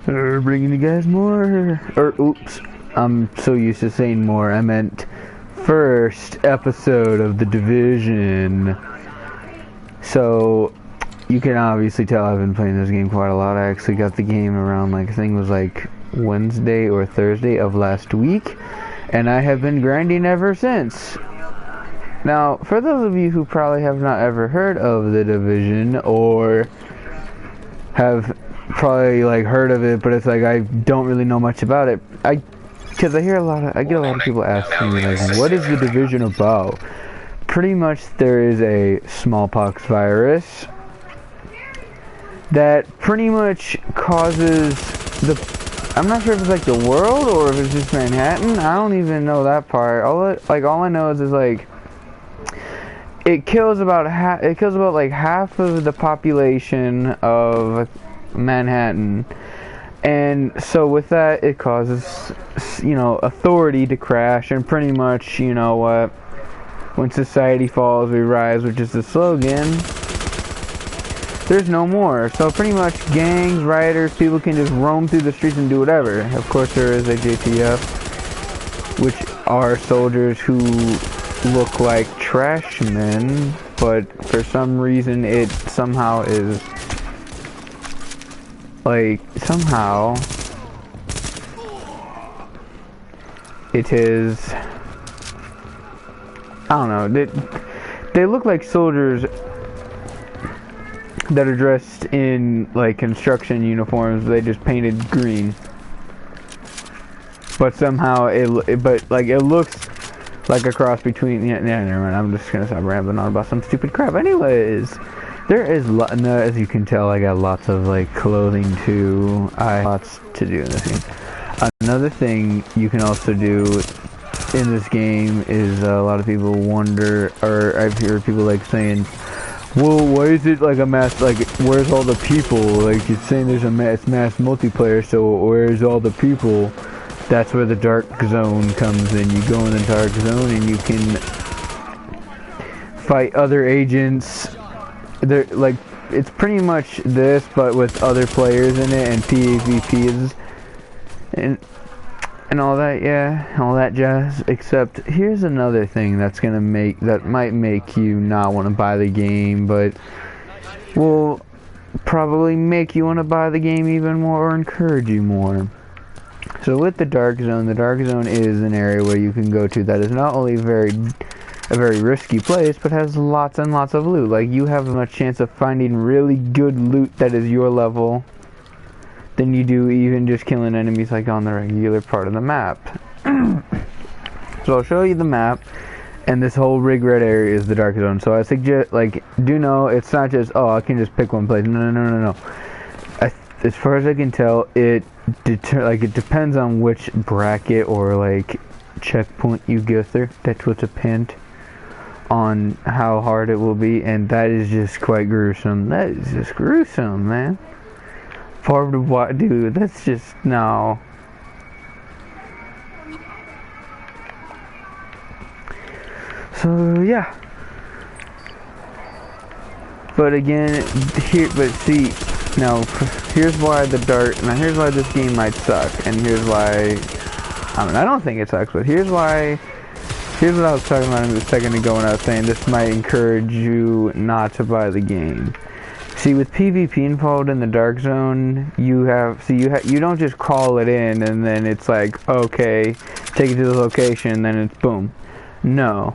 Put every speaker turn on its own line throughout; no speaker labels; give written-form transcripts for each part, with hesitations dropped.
Bringing you guys more, or oops, I'm so used to saying more, I meant first episode of The Division. So, you can obviously tell I've been playing this game quite a lot. I actually got the game around, like, I think it was like Wednesday or Thursday of last week, and I have been grinding ever since. Now, for those of you who probably have not ever heard of The Division, or have probably like heard of it, but it's like I don't really know much about it. Because I get a lot of people asking me like, what is The Division about? Pretty much there is a smallpox virus that pretty much causes I'm not sure if it's like the world or if it's just Manhattan. I don't even know that part. All I know is like it kills about like half of the population of Manhattan, and so with that it causes, you know, authority to crash, and pretty much, you know what, when society falls we rise, which is the slogan. There's no more, so pretty much gangs, rioters, people can just roam through the streets and do whatever. Of course there is a JTF, which are soldiers who look like trash men, but for some reason it somehow is like, somehow it is, I don't know, they look like soldiers that are dressed in like construction uniforms. They just painted green, but somehow it looks like a cross between, yeah, never mind, I'm just gonna stop rambling on about some stupid crap. Anyways, there is as you can tell, I got lots of like clothing too. I lots to do in this game. Another thing you can also do in this game is a lot of people wonder, or I've heard people like saying, well, why is it like a mass, like, where's all the people? Like, it's saying there's a mass multiplayer, so where's all the people? That's where the dark zone comes in. You go in the dark zone and you can fight other agents. They're like, it's pretty much this, but with other players in it, and PvPs and all that, yeah, all that jazz. Except here's another thing that might make you not want to buy the game, but will probably make you want to buy the game even more, or encourage you more. So with the dark zone is an area where you can go to that is not only a very risky place, but has lots and lots of loot. Like, you have a much chance of finding really good loot that is your level than you do even just killing enemies like on the regular part of the map. So I'll show you the map, and this whole rig red area is the dark zone. So I suggest, like, do know it's not just, oh, I can just pick one place. No. As far as I can tell, it depends on which bracket or like checkpoint you go through. That's what's depend on how hard it will be, and that is just quite gruesome. That is just gruesome, man. Part of what, dude? That's just, no. So yeah. But again, see, now here's why here's why this game might suck, and here's why, I mean, I don't think it sucks, but here's what I was talking about a second ago when I was saying this might encourage you not to buy the game. See, with PvP involved in the dark zone, you don't just call it in and then it's like, okay, take it to the location and then it's boom. No.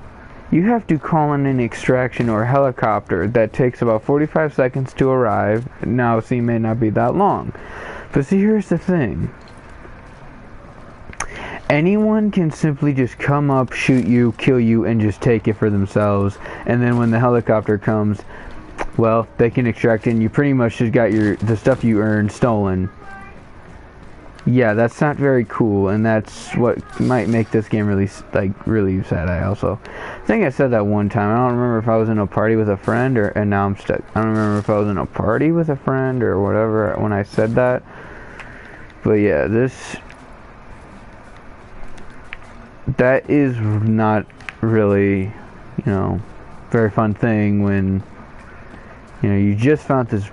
You have to call in an extraction or helicopter that takes about 45 seconds to arrive. Now, see, it may not be that long. But see, here's the thing. Anyone can simply just come up, shoot you, kill you, and just take it for themselves. And then when the helicopter comes, well, they can extract it, and you pretty much just got the stuff you earned stolen. Yeah, that's not very cool, and that's what might make this game really sad. I think I said that one time. I don't remember if I was in a party with a friend, and now I'm stuck. I don't remember if I was in a party with a friend or whatever when I said that. But yeah, that is not really, you know, very fun thing when, you know, you just found this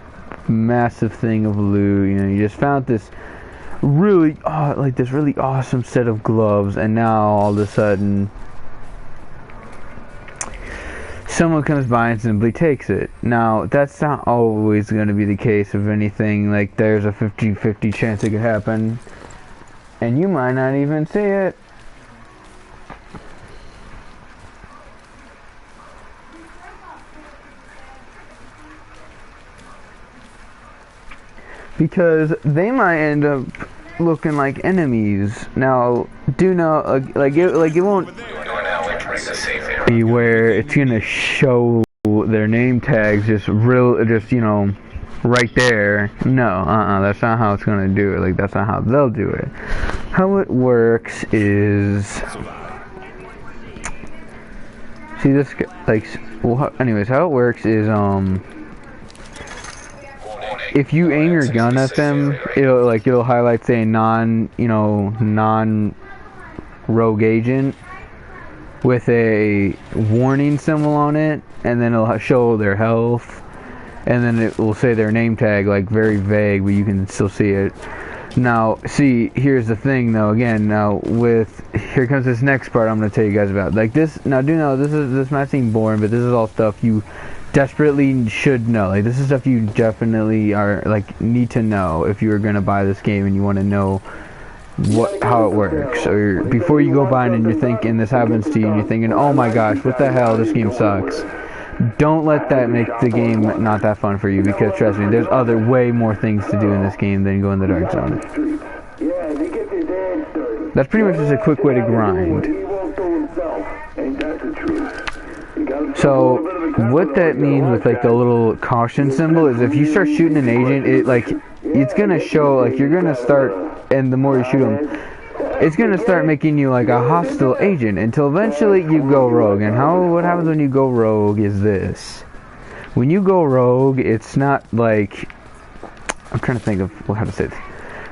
massive thing of loot. You know, you just found this really, like this really awesome set of gloves, and now all of a sudden someone comes by and simply takes it. Now, that's not always going to be the case of anything. Like, there's a 50-50 chance it could happen, and you might not even see it. Because they might end up looking like enemies. Now, do know, like it won't be where it's gonna show their name tags just you know, right there. No, that's not how it's gonna do it. Like, that's not how they'll do it. How it works is, see this, like, well, anyways, how it works is, if you aim your gun at them, it'll highlight, say, non-rogue agent with a warning symbol on it, and then it'll show their health, and then it will say their name tag, like, very vague, but you can still see it. Now, see, here's the thing, though. Again, now here comes this next part I'm gonna tell you guys about. Like this. Now, do know this might seem boring, but this is all stuff you desperately should know. Like, this is stuff you definitely need to know if you're gonna buy this game and you want to know how it works. Or before you go buying and you're thinking this happens to you and you're thinking, oh my gosh, what the hell, this game sucks. Don't let that make the game not that fun for you, because trust me, there's way more things to do in this game than go in the dark zone. That's pretty much just a quick way to grind. So what that means with, like, the little caution symbol is if you start shooting an agent, it's gonna show, like, you're gonna start, and the more you shoot them, it's gonna start making you like a hostile agent until eventually you go rogue. And what happens when you go rogue is this: when you go rogue, it's not like, I'm trying to think of how to say this.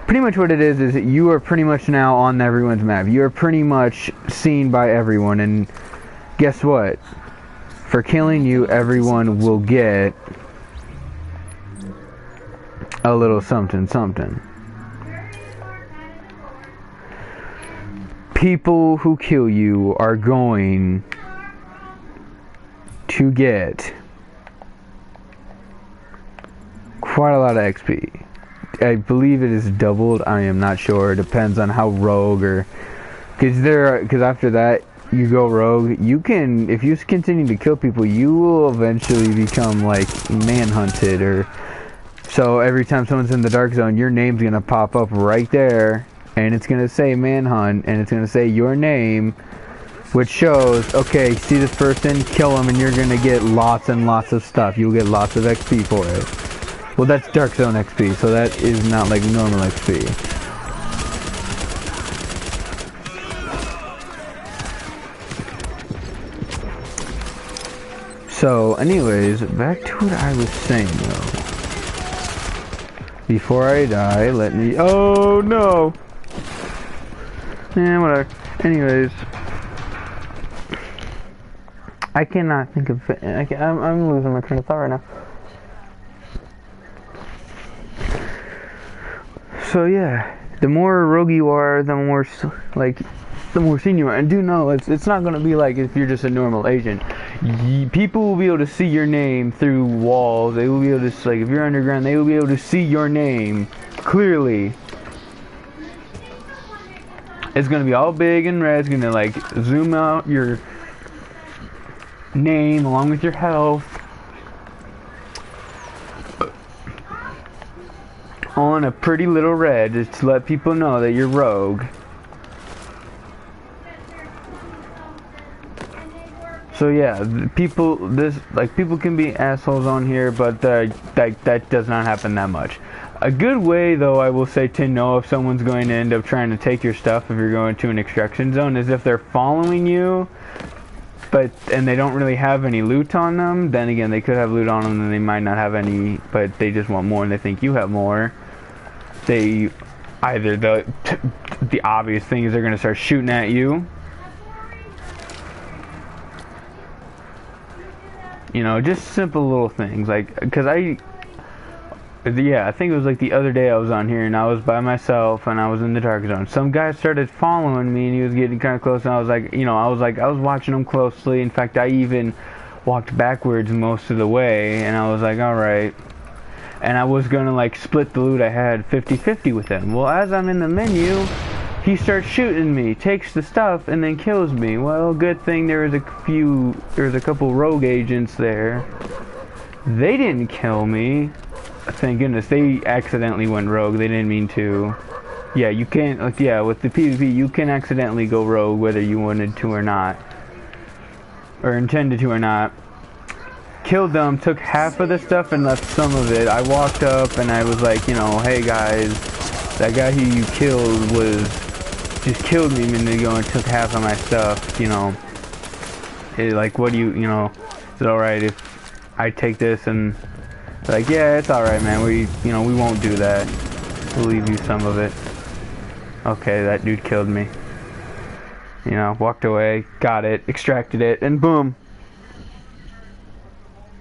Pretty much what it is that you are pretty much now on everyone's map. You are pretty much seen by everyone, and guess what? For killing you, everyone will get a little something something. People who kill you are going to get quite a lot of XP. I believe it is doubled. I am not sure. It depends on how rogue, or because after that you go rogue, you can, if you continue to kill people, you will eventually become like manhunted, or so every time someone's in the dark zone, your name's gonna pop up right there, and it's gonna say manhunt, and it's gonna say your name, which shows, okay, see this person, kill them, and you're gonna get lots and lots of stuff. You'll get lots of XP for it. Well, that's dark zone XP, so that is not like normal XP. So, anyways, back to what I was saying, though. Before I die, let me... Oh, no! Whatever. Anyways. I cannot think of it. I'm losing my train of thought right now. So, yeah. The more rogue you are, the more, the more seen you are. And do know, it's not going to be like if you're just a normal agent. People will be able to see your name through walls. They will be able to, like, if you're underground, they will be able to see your name clearly. It's going to be all big and red. It's going to, like, zoom out your name along with your health on a pretty little red, just to let people know that you're rogue. So yeah, people can be assholes on here, but that does not happen that much. A good way, though, I will say, to know if someone's going to end up trying to take your stuff if you're going to an extraction zone is if they're following you, and they don't really have any loot on them. Then again, they could have loot on them and they might not have any, but they just want more and they think you have more. The obvious thing is they're going to start shooting at you. You know, just simple little things, like, because Yeah, I think it was like the other day I was on here and I was by myself and I was in the dark zone. Some guy started following me and he was getting kind of close and I was like, you know, I was watching him closely. In fact, I even walked backwards most of the way and I was like, alright. And I was gonna like split the loot I had 50-50 with him. Well, as I'm in the menu, he starts shooting me, takes the stuff, and then kills me. Well, good thing there was a couple rogue agents there. They didn't kill me. Thank goodness, they accidentally went rogue. They didn't mean to. Yeah, you can't, like, yeah, with the PvP, you can accidentally go rogue whether you wanted to or not. Or intended to or not. Killed them, took half of the stuff and left some of it. I walked up and I was like, you know, hey guys, that guy who you killed just killed me a minute ago and took half of my stuff, you know. Like, what do you know, is it alright if I take this? And like, yeah, it's alright, man, we won't do that. We'll leave you some of it. Okay, that dude killed me. You know, walked away, got it, extracted it, and boom.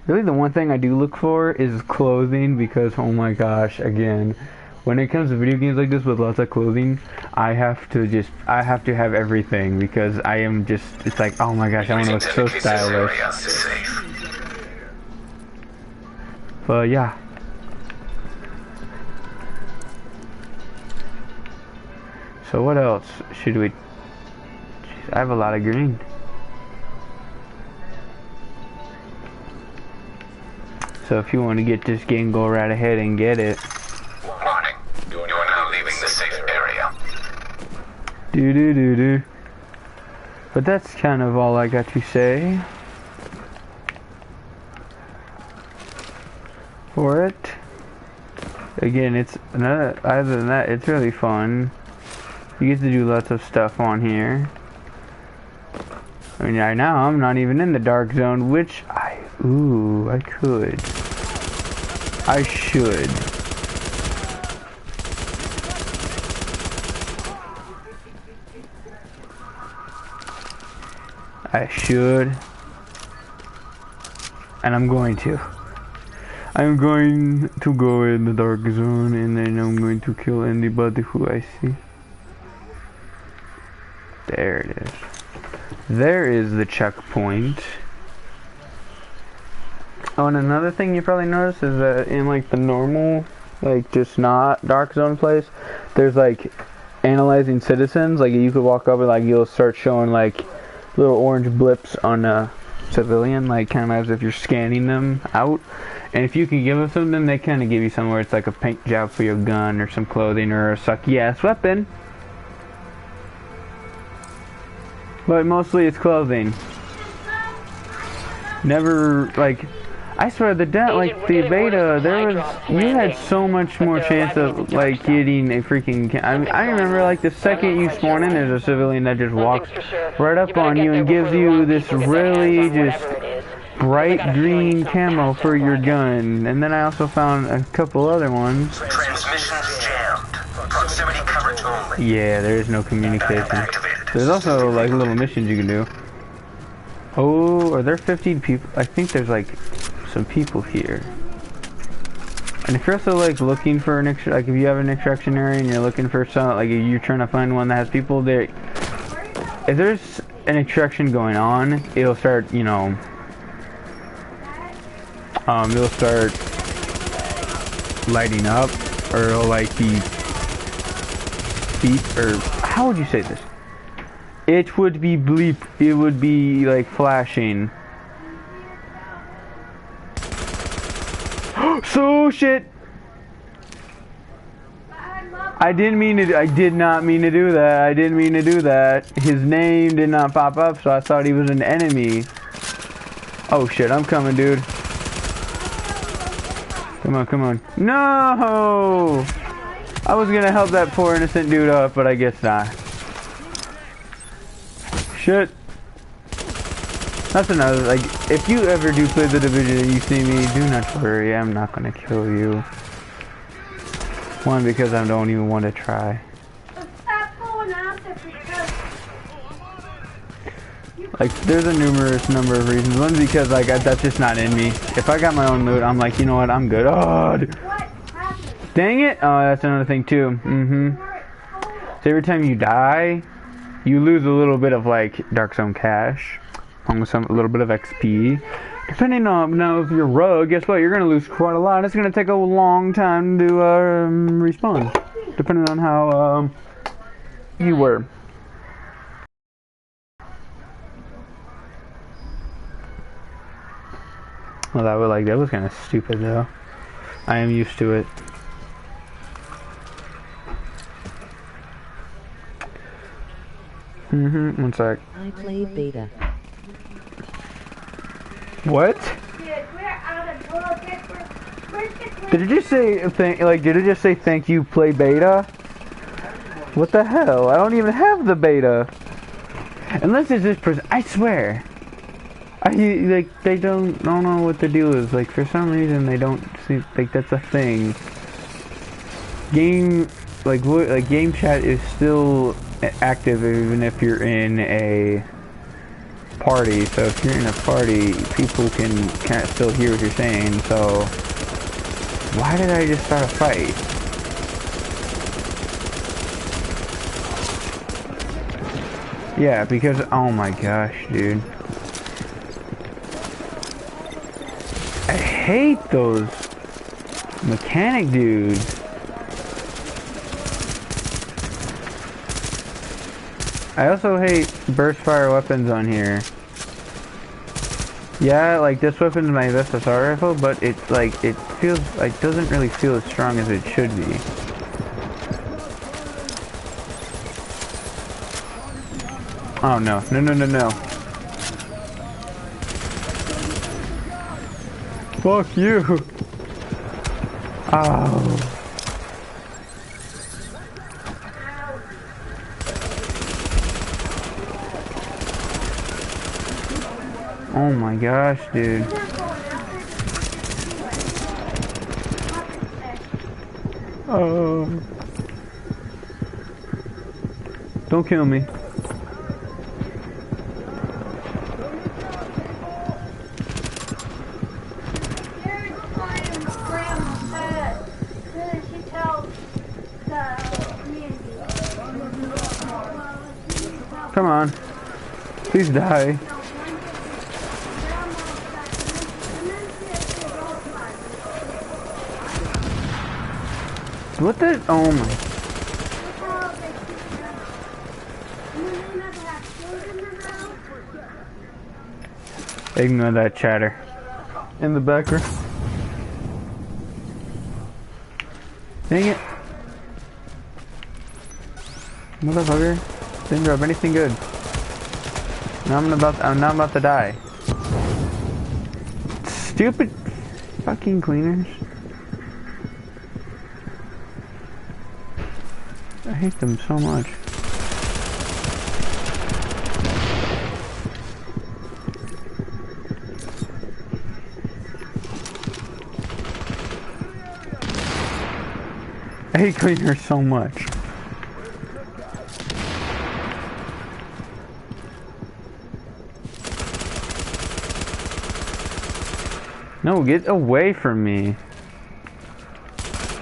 Really, the one thing I do look for is clothing, because, oh my gosh, again, when it comes to video games like this with lots of clothing, I have to have everything, because I am just, it's like, oh my gosh, I want to look so stylish. But yeah. So what else should we... Jeez, I have a lot of green. So if you want to get this game, go right ahead and get it.
Warning. You are now leaving the safe area.
Do. But that's kind of all I got to say for it. Again, it's another, other than that, it's really fun. You get to do lots of stuff on here. I mean, right now I'm not even in the dark zone, which I could. I should. And I'm going to. I'm going to go in the dark zone and then I'm going to kill anybody who I see. There it is. There is the checkpoint. Oh, and another thing you probably noticed is that in like the normal, like just not dark zone place, there's like analyzing citizens. Like you could walk up and like you'll start showing like little orange blips on a civilian, like kind of as if you're scanning them out. And if you can give them something, they kind of give you somewhere it's like a paint job for your gun or some clothing or a sucky ass weapon. But mostly it's clothing. Never, like, I swear the beta, you had so much more chance of, like, getting a freaking, I remember, like, the second you spawn in, there's a civilian that just walks right up on you and gives you this really just bright green camo for your gun. And then I also found a couple other ones.
Transmissions jammed. Proximity coverage only.
Yeah, there is no communication. There's also like little missions you can do. Oh, are there 15 people? I think there's like some people here. And if you're also like looking for an like if you have an extraction area and you're looking for some, like if you're trying to find one that has people there, if there's an extraction going on, it'll start, you know, it'll start lighting up, or it'll like be beep, or how would you say this? It would be bleep. It would be like flashing. So shit. I did not mean to do that. I didn't mean to do that. His name did not pop up, so I thought he was an enemy. Oh shit, I'm coming, dude. Come on, come on. No! I was gonna help that poor innocent dude up, but I guess not. Shit. That's another, like, if you ever do play the Division and you see me, do not worry, I'm not gonna kill you. One, because I don't even want to try. Like, there's a numerous number of reasons. One, because, like, that's just not in me. If I got my own loot, I'm like, you know what, I'm good. Oh, Dang it! Oh, that's another thing too. So every time you die, you lose a little bit of like Dark Zone cash, along with a little bit of XP. Depending on now if you're rogue, guess what? You're gonna lose quite a lot. It's gonna take a long time to respawn, depending on how you were. Well, that was kind of stupid though. I am used to it. One sec.
I played beta.
What? Did it just say did it just say thank you, play beta? What the hell? I don't even have the beta. Unless it's this person. I swear. They don't know what the deal is. Like, for some reason, they don't see, like, that's a thing. Game chat is still active even if you're in a party. So if you're in a party, people can't still hear what you're saying. So why did I just start a fight? Yeah, because, oh my gosh, dude. I hate those mechanic dudes. I also hate burst fire weapons on here. Yeah, like this weapon's my SSR rifle, but it feels like doesn't really feel as strong as it should be. Oh no, no. Fuck you! Oh. Oh my gosh, dude. Oh. Don't kill me. Come on. Please die. What the? Oh my. Ignore that chatter in the background. Dang it. Motherfucker. Didn't drop anything good. Now I'm not about to die. Stupid fucking cleaners. I hate them so much. I hate cleaners so much. No, get away from me.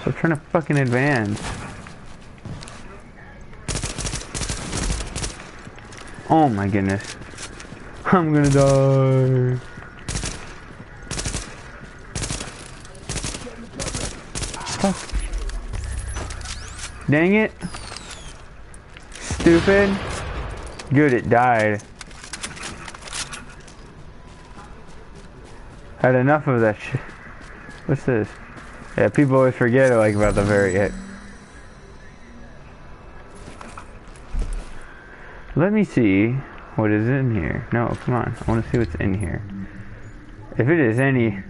Stop trying to fucking advance. Oh my goodness. I'm gonna die. Fuck. Dang it. Stupid. Good, it died. Had enough of that shit. What's this? Yeah, people always forget like about the very end. Let me see what is in here. No, come on. I want to see what's in here. If it is any...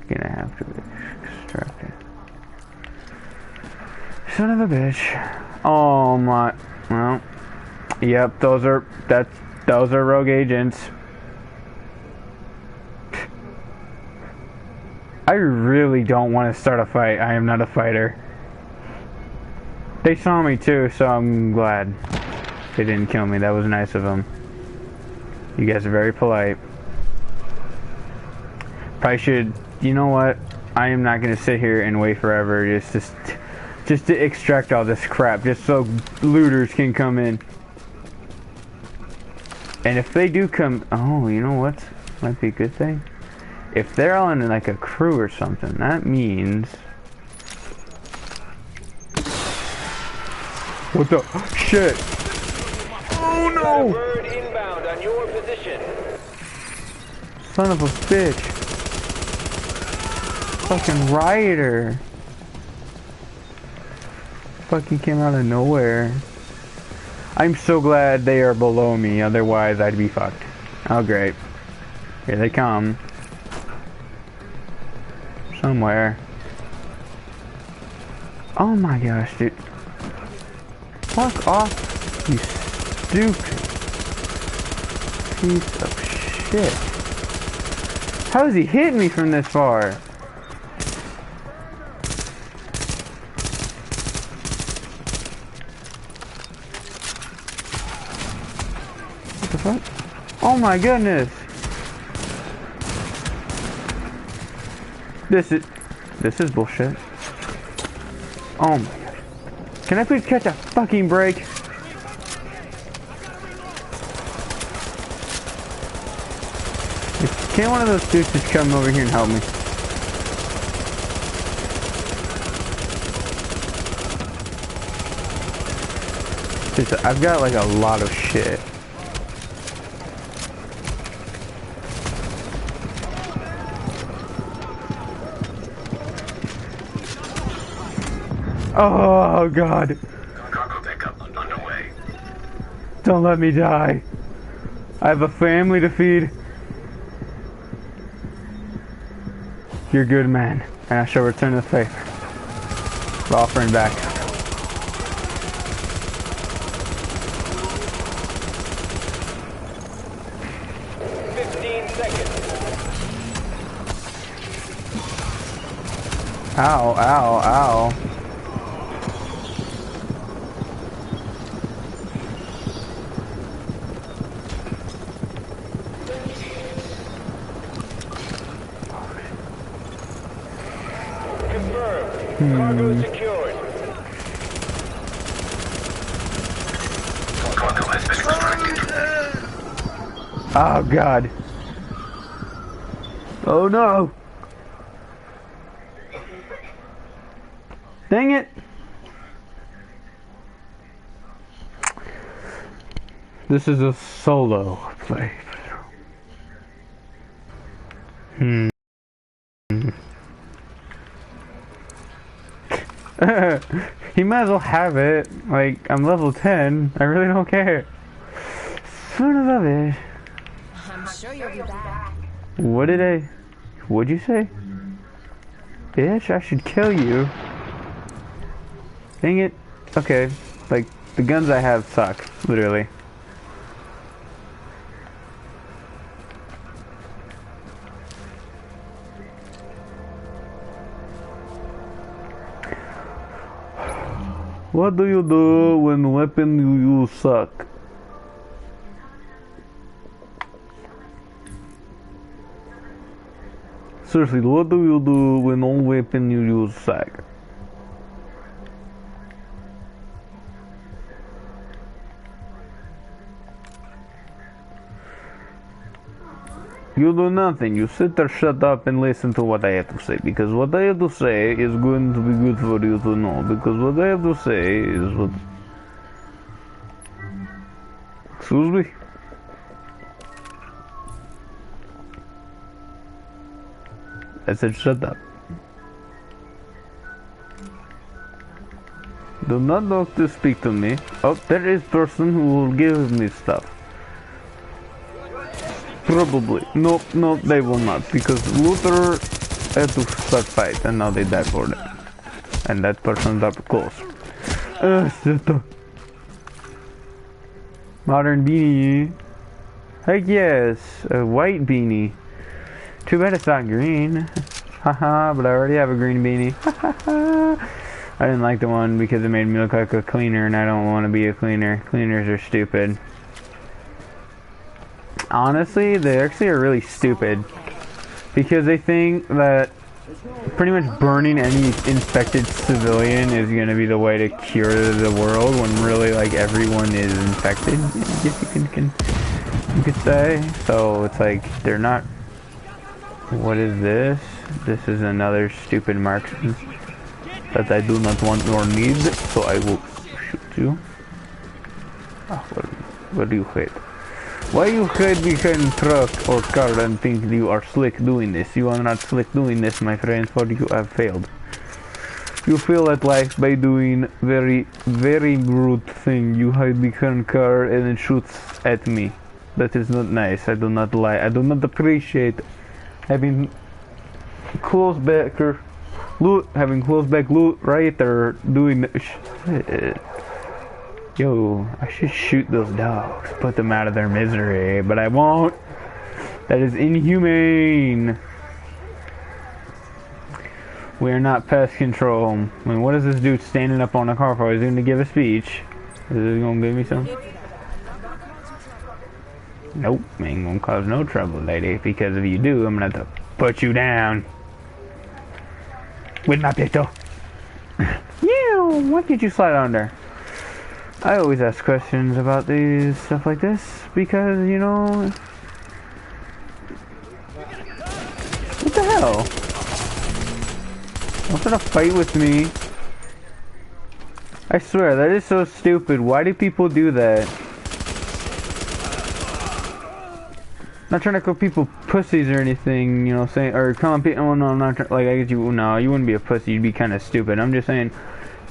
Gonna have to be extracted. Son of a bitch. Oh my... Well... Yep, those are rogue agents. I really don't want to start a fight. I am not a fighter. They saw me too, so I'm glad they didn't kill me. That was nice of them. You guys are very polite. Probably should. You know what? I am not gonna sit here and wait forever just to extract all this crap, just so looters can come in. And if they do come, oh, you know what? Might be a good thing. If they're all in like a crew or something, that means. What the shit? Oh no!
Bird inbound on your position.
Son of a bitch. Fucking rioter. Fucking came out of nowhere. I'm so glad they are below me, otherwise I'd be fucked. Oh great. Here they come. Somewhere. Oh my gosh, dude. Fuck off, you stupid piece of shit. How is he hitting me from this far? What the fuck? Oh my goodness. This is bullshit. Oh my god. Can I please catch a fucking break? Can't one of those dudes just come over here and help me? I've got like a lot of shit. Oh god.
Cargo pickup underway.
Don't let me die. I have a family to feed. You're a good man, and I shall return the favor by offering back.
15 seconds.
Ow, ow, ow.
Cargo secured.
Cargo has been extracted.
Oh god. Oh no. Dang it. This is a solo play. He might as well have it. Like, I'm level 10. I really don't care. Son of a bitch.
I'm sure you'll be back.
What'd you say? Bitch, I should kill you. Dang it. Okay. Like, the guns I have suck. Literally. What do you do when the weapon you use suck? Seriously, what do you do when all weapon you use suck? You do nothing. You sit there, shut up, and listen to what I have to say. Because what I have to say is going to be good for you to know. Because what I have to say is what... Excuse me? I said shut up. Do not talk to speak to me. Oh, there is person who will give me stuff. Probably. No, they will not, because Luther had to start fight, and now they die for it. And that person's up close. Shut up. Modern beanie. Heck yes, a white beanie. Too bad it's not green. Haha, but I already have a green beanie. I didn't like the one because it made me look like a cleaner, and I don't want to be a cleaner. Cleaners are stupid. Honestly, they actually are really stupid. Because they think that pretty much burning any infected civilian is going to be the way to cure the world, when really, like, everyone is infected, I guess you could say. So it's like, they're not... What is this? This is another stupid marksman that I do not want nor need, so I will shoot you. Ah, what do you hate? Why you hide behind truck or car and think you are slick doing this? You are not slick doing this, my friend, for you have failed. You fail at life by doing very, very rude thing. You hide behind car and it shoots at me. That is not nice. I do not lie. I do not appreciate having close back loot, having close back loot right there, doing shit. Yo, I should shoot those dogs, put them out of their misery, but I won't. That is inhumane. We are not pest control. I mean, what is this dude standing up on a car for? He's going to give a speech. Is he going to give me something? Nope, ain't going to cause no trouble, lady, because if you do, I'm going to have to put you down. With my pistol. Yeah, why can't you slide under? I always ask questions about these stuff like this because, you know, what the hell? Don't try to fight with me. I swear, that is so stupid. Why do people do that? Not trying to call people pussies or anything, you know, saying, or calling people, oh no, I'm not trying, like, I get you, no, you wouldn't be a pussy, you'd be kind of stupid. I'm just saying,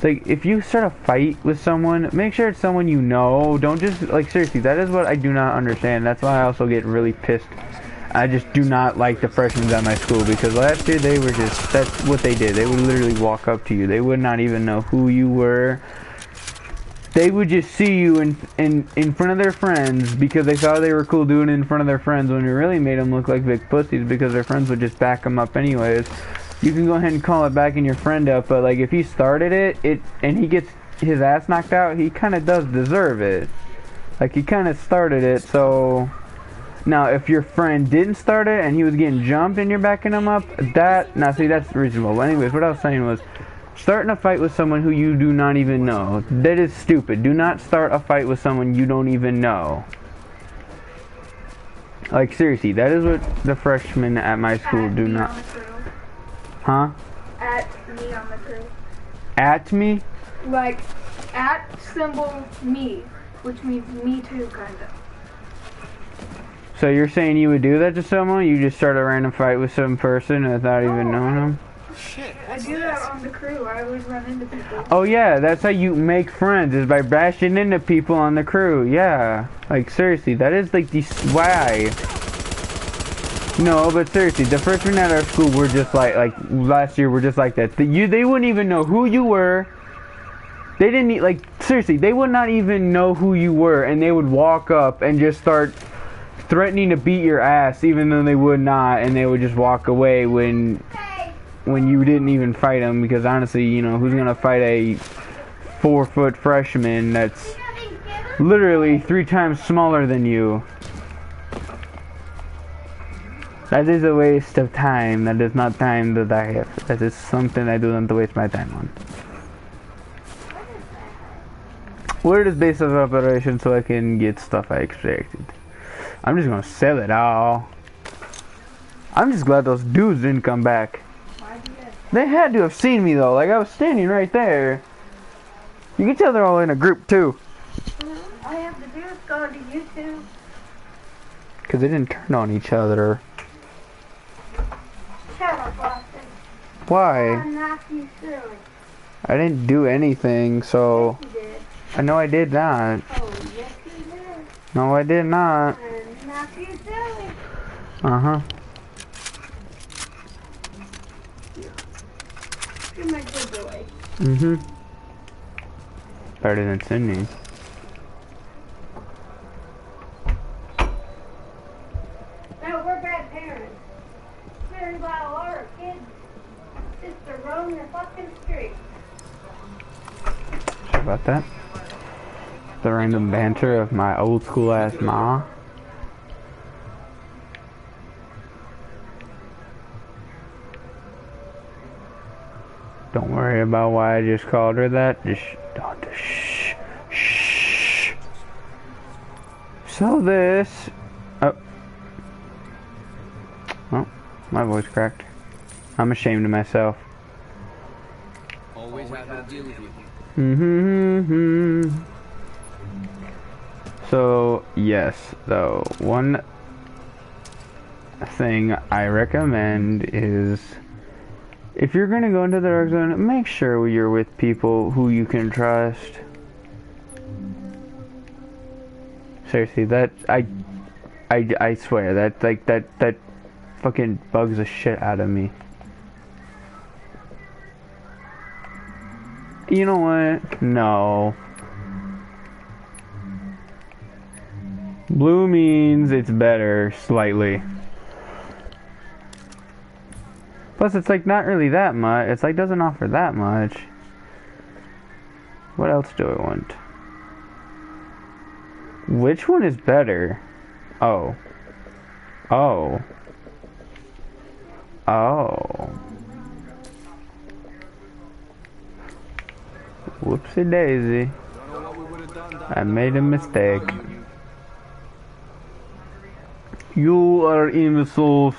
like, if you start a fight with someone, make sure it's someone you know. Don't just, like, seriously, that is what I do not understand. That's why I also get really pissed. I just do not like the freshmen at my school, because last year they were just, that's what they did. They would literally walk up to you. They would not even know who you were. They would just see you in front of their friends because they thought they were cool doing it in front of their friends, when it really made them look like big pussies because their friends would just back them up anyways. You can go ahead and call it backing your friend up, but like if he started it and he gets his ass knocked out, he kind of does deserve it. Like he kind of started it, so now if your friend didn't start it and he was getting jumped and you're backing him up, now see, that's reasonable. But anyways, what I was saying was, starting a fight with someone who you do not even know, that is stupid. Do not start a fight with someone you don't even know. Like seriously, that is what the freshmen at my school do not. Huh?
At me on the crew.
At me?
Like, at symbol me, which means me too, kind of.
So you're saying you would do that to someone? You just start a random fight with some person without even knowing them?
Shit,
I do that on the crew. I always run into people.
Oh yeah, that's how you make friends, is by bashing into people on the crew. Yeah. Like seriously, that is like the why. No, but seriously, the freshmen at our school were just like last year were just like that. They wouldn't even know who you were. They didn't, like, seriously, they would not even know who you were, and they would walk up and just start threatening to beat your ass, even though they would not, and they would just walk away when you didn't even fight them, because honestly, you know, who's gonna fight a 4-foot freshman that's literally 3 times smaller than you? That is a waste of time. That is not time that I have. That is something I do not to waste my time on. Where is base of operation so I can get stuff I extracted? I'm just gonna sell it all. I'm just glad those dudes didn't come back. They had to have seen me though. Like I was standing right there. You can tell they're all in a group too.
All I have to do is go to YouTube.
Cause they didn't turn on each other.
Shut up, Austin.
Why?
I'm not you silly.
I didn't do anything, so
You did.
I know I did not.
Oh, yes you did.
No, I did not.
I'm not you silly.
Uh-huh.
You're my good boy.
Mm-hmm. Better than Sydney.
No, we're bad parents. We're about a lot of kids just to roam the fucking street.
Sorry about that. The random banter of my old school ass ma. Don't worry about why I just called her that. Just don't. Shh. Shh. So this. Oh. Oh, my voice cracked. I'm ashamed of myself.
Always happy to deal with you.
So, yes, though, one thing I recommend is if you're gonna go into the dark zone, make sure you're with people who you can trust. Seriously, that I swear that fucking bugs the shit out of me. You know what? No. Blue means it's better, slightly. Plus, it's like not really that much. It's like doesn't offer that much. What else do I want? Which one is better? Oh. Oh. Oh. Whoopsie daisy. I made a mistake. You are in so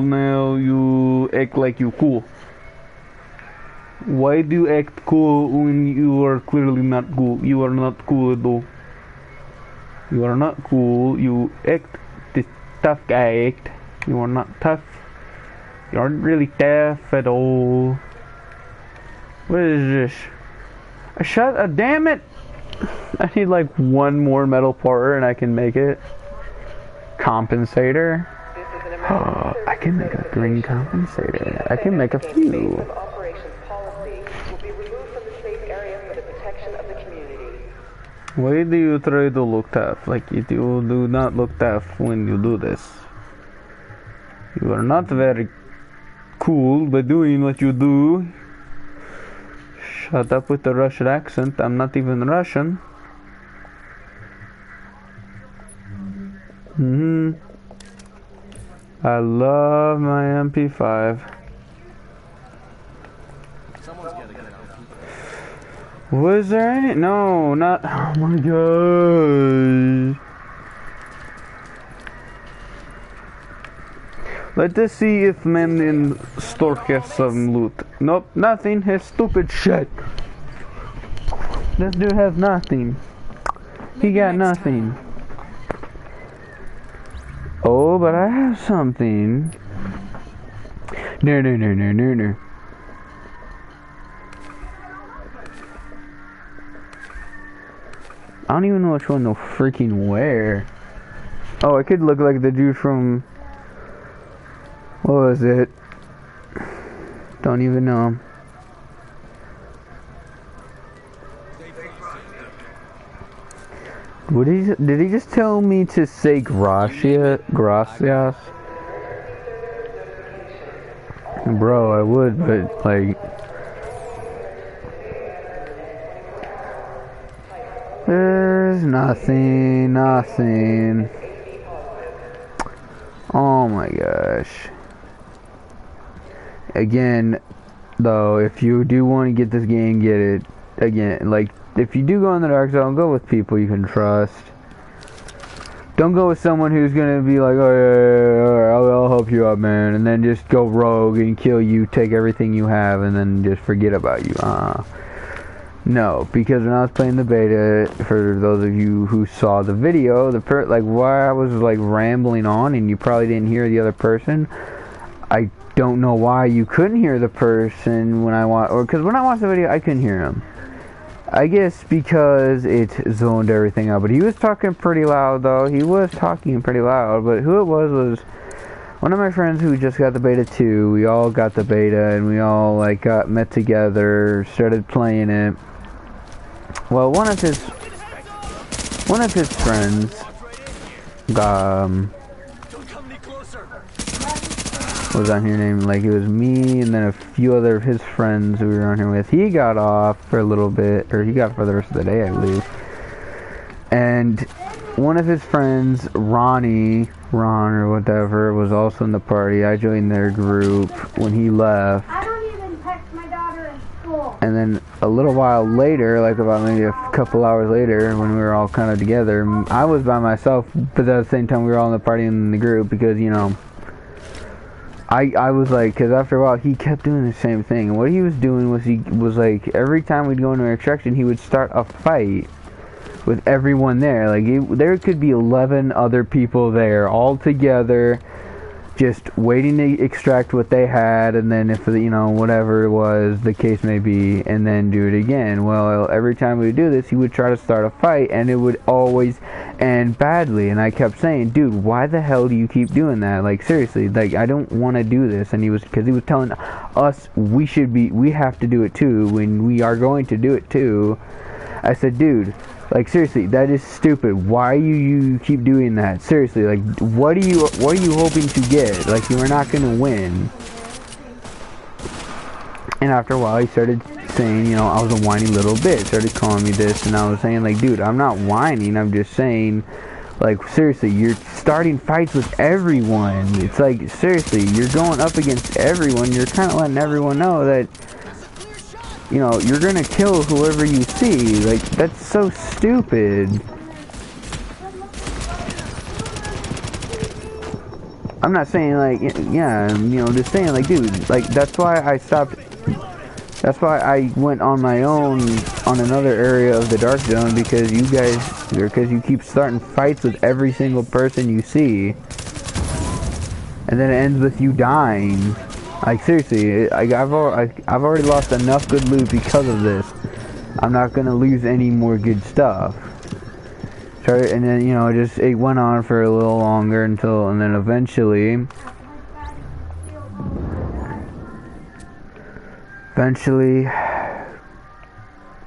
now you act like you cool. Why do you act cool when you are clearly not cool? You are not cool though. You are not cool. You act this tough guy act. You are not tough. You aren't really tough at all. What is this? Damn it! I need like one more metal part and I can make it. Compensator. Oh, I can make a green compensator. I can make a few. Why do you try to look tough? Like you do not look tough when you do this. You are not very cool by doing what you do. Shut up with the Russian accent. I'm not even Russian. I love my MP5. Was there any? No, not. Oh my god. Let us see if men in store have some loot. Nope, nothing. Has stupid shit. This dude has nothing. He got nothing. Oh, but I have something. No. I don't even know which one to freaking wear. Oh, I could look like the dude from... What was it? Don't even know him. Did he just tell me to say gracias? Bro, I would, but like... There's nothing. Oh my gosh. Again, though, if you do want to get this game, get it. Again, like, if you do go in the dark zone, go with people you can trust. Don't go with someone who's gonna be like, oh yeah, I'll help you out, man, and then just go rogue and kill you, take everything you have, and then just forget about you. No, because when I was playing the beta, for those of you who saw the video, like why I was like rambling on, and you probably didn't hear the other person. I don't know why you couldn't hear the person when I because when I watched the video, I couldn't hear him. I guess because it zoned everything out. But he was talking pretty loud, though. He was talking pretty loud. But who it was one of my friends who just got the beta too. We all got the beta, and we all like met together, started playing it. Well, one of his friends was on here named, like, it was me and then a few other of his friends who we were on here with. He got off for a little bit, or he got for the rest of the day, I believe. And one of his friends, Ron or whatever, was also in the party. I joined their group when he left.
I don't even text my daughter
And then a little while later, like about maybe a couple hours later, when we were all kind of together, I was by myself, but at the same time we were all in the party in the group because, you know, I was like, because after a while he kept doing the same thing. And what he was doing was he was like, every time we'd go into an extraction, he would start a fight with everyone there. Like, there could be 11 other people there all together, just waiting to extract what they had, and then if, you know, whatever it was, the case may be, and then do it again. Well, every time we would do this, he would try to start a fight, and it would always end badly. And I kept saying, dude, why the hell do you keep doing that? Like, seriously, like, I don't want to do this. And because he was telling us we have to do it too, when we are going to do it too. I said, dude, like, seriously, that is stupid. Why you keep doing that? Seriously, like, what are you hoping to get? Like, you are not gonna win. And after a while, he started saying, you know, I was a whiny little bitch. Started calling me this, and I was saying, like, dude, I'm not whining. I'm just saying, like, seriously, you're starting fights with everyone. It's like, seriously, you're going up against everyone. You're kind of letting everyone know that, you know, you're gonna kill whoever you see. Like, that's so stupid. I'm not saying, like, yeah, you know, just saying, like, dude, like, that's why I stopped. That's why I went on my own on another area of the dark zone, because you keep starting fights with every single person you see, and then it ends with you dying. Like, seriously, I've already lost enough good loot because of this. I'm not gonna lose any more good stuff. And then, you know, it went on for a little longer and then eventually,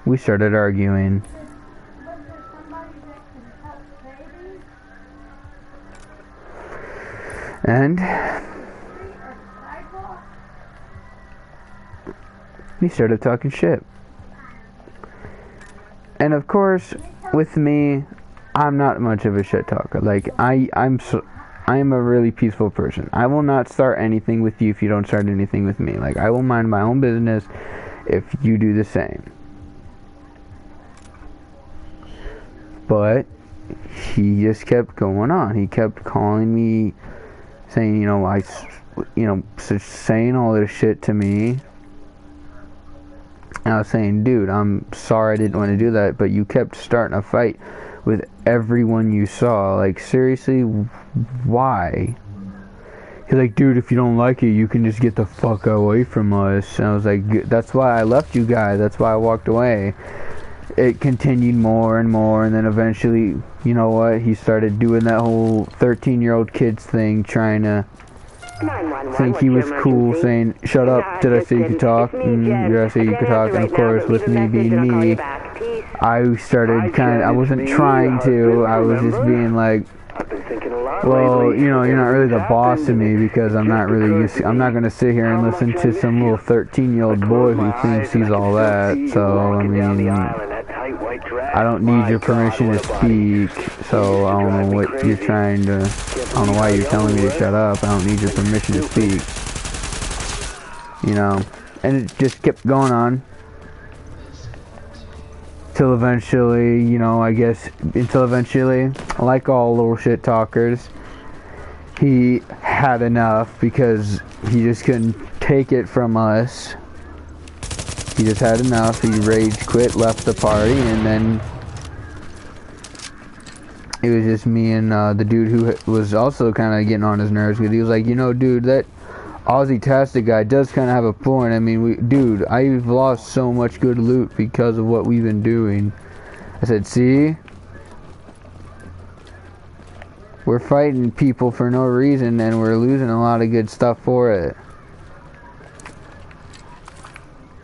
we started arguing. And he started talking shit. And of course, with me, I'm not much of a shit talker. Like, I am a really peaceful person. I will not start anything with you if you don't start anything with me. Like, I will mind my own business if you do the same. But he just kept going on. He kept calling me, saying, you know, saying all this shit to me. And I was saying, dude, I'm sorry I didn't want to do that, but you kept starting a fight with everyone you saw. Like, seriously, why? He's like, dude, if you don't like it, you can just get the fuck away from us. And I was like, that's why I left you guys. That's why I walked away. It continued more and more, and then eventually, you know what? He started doing that whole 13-year-old kids thing, trying to think he was cool, saying, shut up, did I say you could talk? Did I say you could talk? And of course, with me being me, I started I wasn't trying to, I was just being like, well, you know, you're not really the boss to me, because I'm not going to sit here and listen to some little 13-year-old boy who thinks he's all that. So, I mean, I don't need your permission to speak, so I don't know what you're I don't know why you're telling me to shut up. I don't need your permission to speak. You know, and it just kept going on. Till eventually, you know, like all little shit talkers, he had enough, because he just couldn't take it from us. He just had enough. He rage quit, left the party, and then it was just me and the dude who was also kind of getting on his nerves, because he was like, you know, dude, that Ozytastic guy does kind of have a point. I mean, dude, I've lost so much good loot because of what we've been doing. I said, see? We're fighting people for no reason, and we're losing a lot of good stuff for it.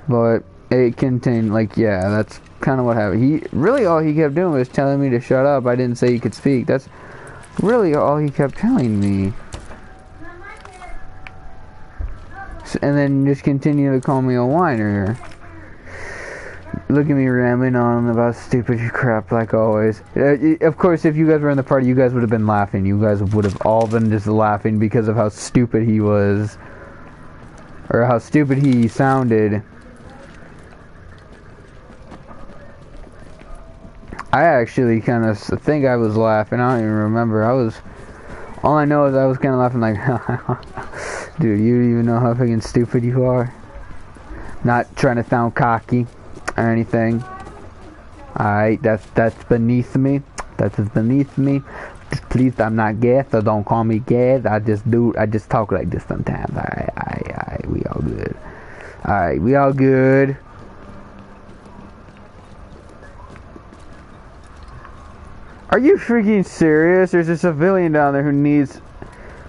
But it contained, like, yeah, that's kind of what happened. All he kept doing was telling me to shut up. I didn't say he could speak. That's really all he kept telling me. And then just continue to call me a whiner. Look at me rambling on about stupid crap like always. Of course, if you guys were in the party, you guys would have been laughing. You guys would have all been just laughing because of how stupid he was. Or how stupid he sounded. I actually kind of think I was laughing. I don't even remember. All I know is I was kind of laughing like, dude, you don't even know how fucking stupid you are. Not trying to sound cocky or anything. Alright, that's beneath me. That's beneath me. Just please, I'm not gay, so don't call me gay. I just talk like this sometimes. Alright, we all good. Alright, we all good. Are you freaking serious? There's a civilian down there who needs...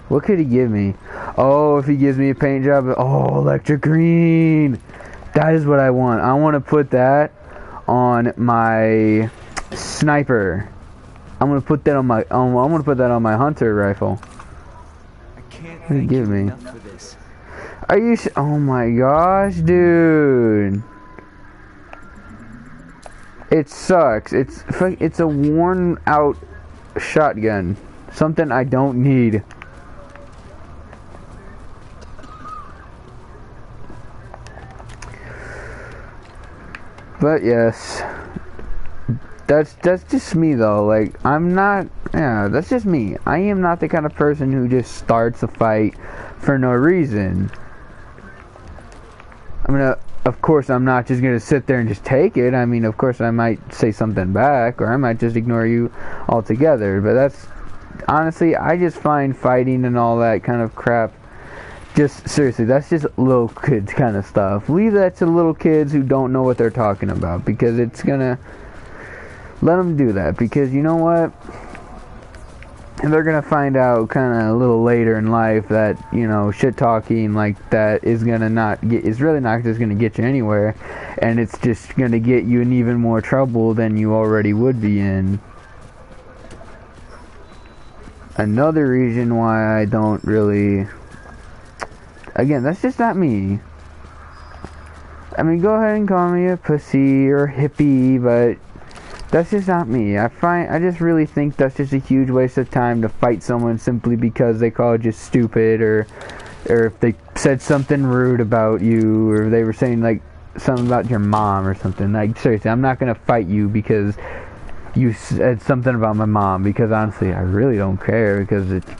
What could he give me? Oh, if he gives me a paint job... Oh, electric green! That is what I want. I want to put that on my sniper. I'm gonna put that on my... I'm gonna put that on my hunter rifle.
I can't
What did he
thank
give
you
me?
enough for this.
Are you... Oh my gosh, dude. It sucks. It's a worn out shotgun. Something I don't need. But yes. That's just me though. Like, I'm not... Yeah, that's just me. I am not the kind of person who just starts a fight for no reason. Of course, I'm not just gonna sit there and just take it. I mean, of course, I might say something back, or I might just ignore you altogether. But that's... Honestly, I just find fighting and all that kind of crap... Just, seriously, that's just little kids kind of stuff. Leave that to little kids who don't know what they're talking about. Because it's gonna... Let them do that. Because, you know what? And they're gonna find out kind of a little later in life that, you know, shit talking like that is really not just gonna get you anywhere, and it's just gonna get you in even more trouble than you already would be in. Another reason why I don't really... Again, that's just not me. I mean, go ahead and call me a pussy or hippie, but that's just not me. I just really think that's just a huge waste of time to fight someone simply because they called you stupid, or if they said something rude about you, or they were saying like something about your mom or something. Like, seriously, I'm not gonna fight you because you said something about my mom, because honestly, I really don't care, because it's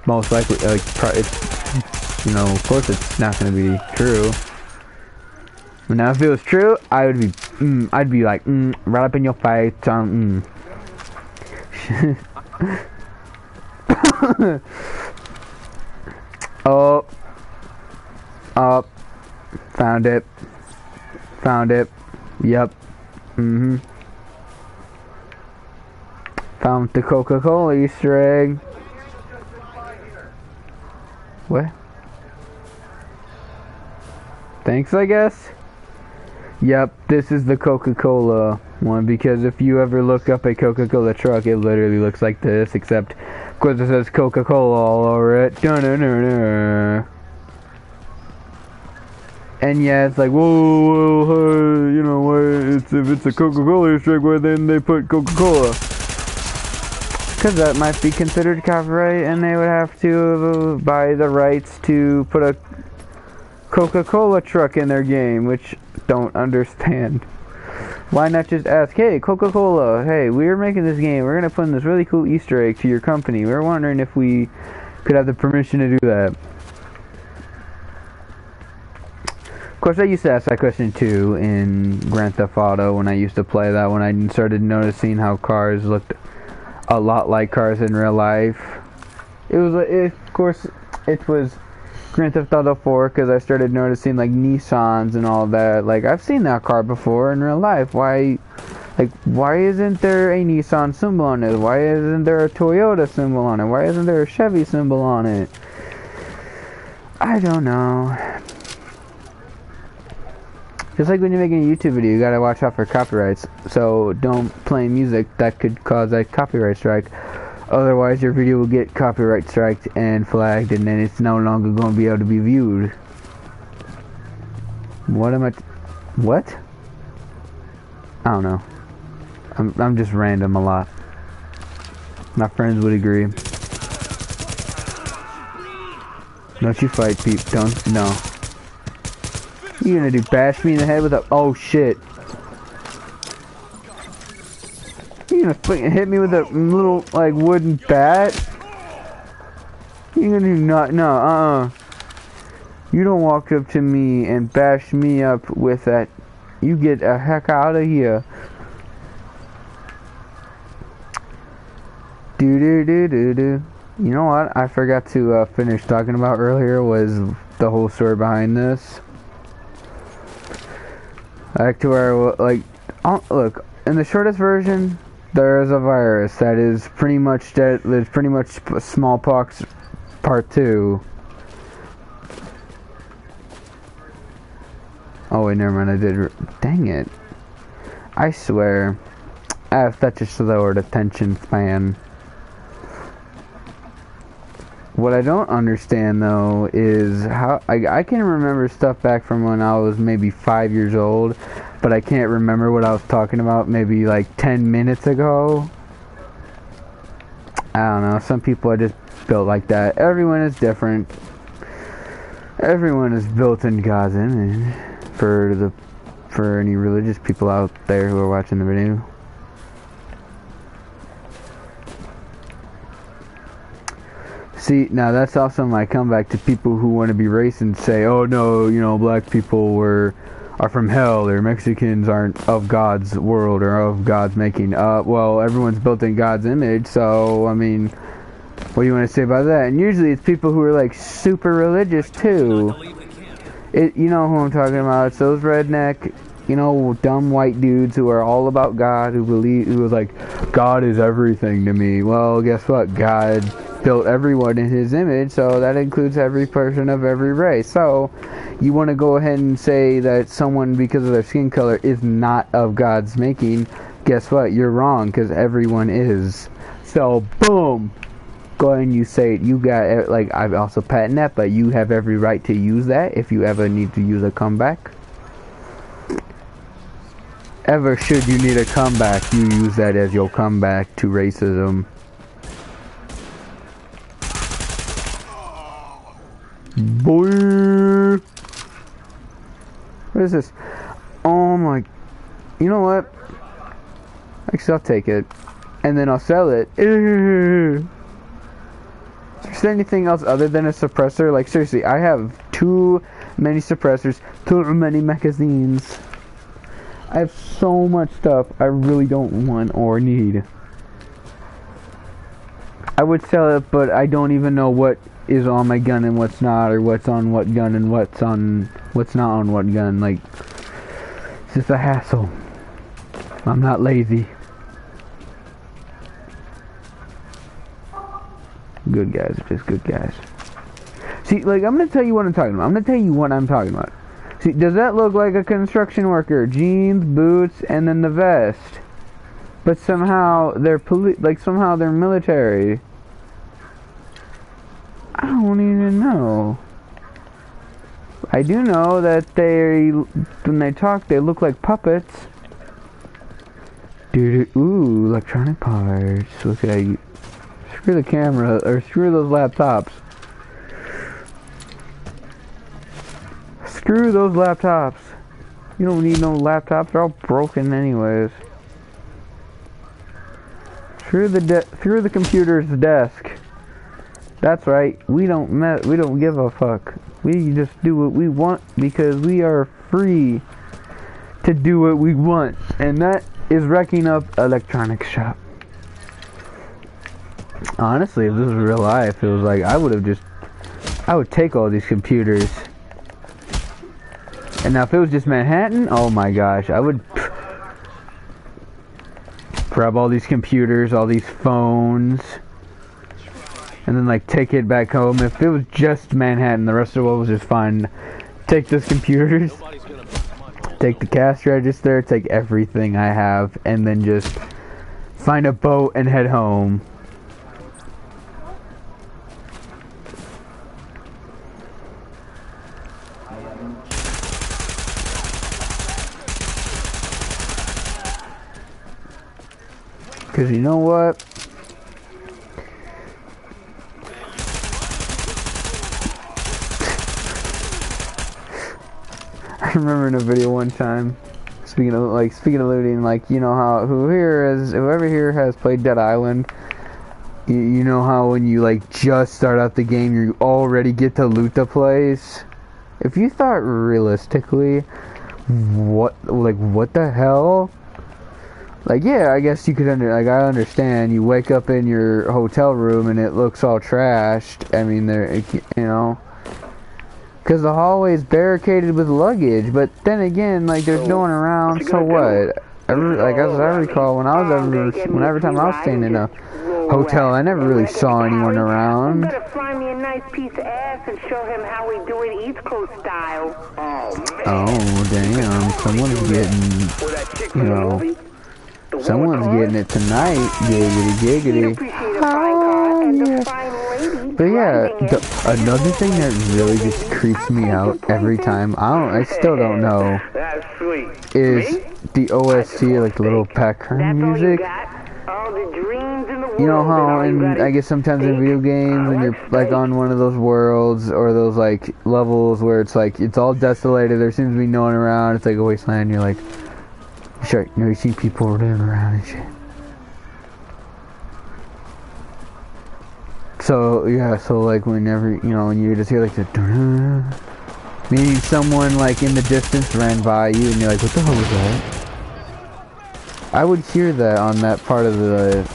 most likely, like, it's, you know, of course it's not gonna be true. But now if it was true, I would be, I'd be like, right up in your face, Oh, found it, yep, found the Coca-Cola Easter egg. What? Thanks, I guess. Yep, this is the Coca-Cola one, because if you ever look up a Coca-Cola truck, it literally looks like this, except, of course, it says Coca-Cola all over it. Dun-dun-dun-dun. And yeah, it's like, whoa, hey, you know, if it's a Coca-Cola Easter egg, why then they put Coca-Cola? Because that might be considered copyright, and they would have to buy the rights to put a Coca-Cola truck in their game, which don't understand. Why not just ask, hey, Coca-Cola, hey, we're making this game, we're going to put in this really cool Easter egg to your company. We're wondering if we could have the permission to do that. Of course, I used to ask that question too in Grand Theft Auto when I used to play that, when I started noticing how cars looked a lot like cars in real life. Of course, it was Grand Theft Auto 4, because I started noticing like Nissans and all that. Like, I've seen that car before in real life. Why isn't there a Nissan symbol on it? Why isn't there a Toyota symbol on it? Why isn't there a Chevy symbol on it? I don't know. Just like when you're making a YouTube video, you gotta watch out for copyrights. So don't play music that could cause a copyright strike. Otherwise, your video will get copyright striked and flagged, and then it's no longer going to be able to be viewed. What? I don't know. I'm just random a lot. My friends would agree. Don't you fight, Pete. No. You gonna bash me in the head with a... Oh, shit. gonna fucking hit me with a little, like, wooden bat? You're gonna do not, no, You don't walk up to me and bash me up with that. You get the heck out of here. Do. You know what I forgot to finish talking about earlier was the whole story behind this. Back to where, like, look, in the shortest version, there is a virus that is pretty much dead. There's pretty much smallpox part 2. Oh wait, never mind. I did. Dang it! I swear, I have such a slower attention span. What I don't understand though is how I can remember stuff back from when I was maybe 5 years old, but I can't remember what I was talking about maybe like 10 minutes ago. I don't know. Some people are just built like that. Everyone is different. Everyone is built in God's image. For any religious people out there who are watching the video. See, now that's also my comeback to people who want to be racist and say, oh no, you know, black people are from hell, or Mexicans aren't of God's world or of God's making. Well, everyone's built in God's image, so, I mean, what do you want to say about that? And usually it's people who are like super religious too. You know who I'm talking about. It's those redneck, you know, dumb white dudes who are all about God, who was like, God is everything to me. Well, guess what? God built everyone in his image, so that includes every person of every race. So, you want to go ahead and say that someone, because of their skin color, is not of God's making. Guess what? You're wrong, because everyone is. So, boom! Go ahead and you say it. You got, like, I've also patented that, but you have every right to use that if you ever need to use a comeback. Ever should you need a comeback, you use that as your comeback to racism. Boy! What is this? Oh my... You know what? Actually, I'll take it. And then I'll sell it. Is there anything else other than a suppressor? Like, seriously, I have too many suppressors, too many magazines. I have so much stuff I really don't want or need. I would sell it, but I don't even know what is on my gun and what's not, or what's on what gun and what's not on what gun. Like, it's just a hassle. I'm not lazy. Good guys are just good guys. See, like, I'm gonna tell you what I'm talking about. See, does that look like a construction worker? Jeans, boots, and then the vest. But somehow they're somehow they're military. I don't even know. I do know that when they talk, they look like puppets. Dude, ooh, electronic parts. Okay, screw the camera, or screw those laptops. Screw those laptops. You don't need no laptops. They're all broken anyways. Through the computer's desk. That's right. We don't give a fuck. We just do what we want because we are free to do what we want, and that is wrecking up electronics shop. Honestly, if this was real life, it was like I would take all these computers. And now if it was just Manhattan, oh my gosh, I would grab all these computers, all these phones, and then like take it back home. If it was just Manhattan, the rest of the world was just fine. Take those computers, take the cash register, take everything I have, and then just find a boat and head home. Because you know what? I remember in a video one time, speaking of looting, like, you know how whoever here has played Dead Island, you know how when you like just start out the game, you already get to loot the place. If you thought realistically, what the hell? Like, yeah, I guess you could I understand. You wake up in your hotel room and it looks all trashed. I mean, because the hallway's barricaded with luggage. But then again, like, there's no one around. So what? As I recall, whenever time I was staying in a hotel, I never really saw anyone around.
Better find me a nice piece of ass and show him how we do it East Coast style.
Oh, damn. Someone's getting, someone's getting it tonight. Giggity, giggity. Oh, yeah. But yeah, another thing that really just creeps me out every time, I still don't know, is the OST, like the little background music. You know how, I guess sometimes in video games, when you're like on one of those worlds or those like levels where it's like it's all desolated, there seems to be no one around, it's like a wasteland. You're like, sure, you see people running around and shit. So yeah, so like whenever when you just hear like the meaning someone like in the distance ran by you and you're like, what the hell was that? I would hear that on that part of the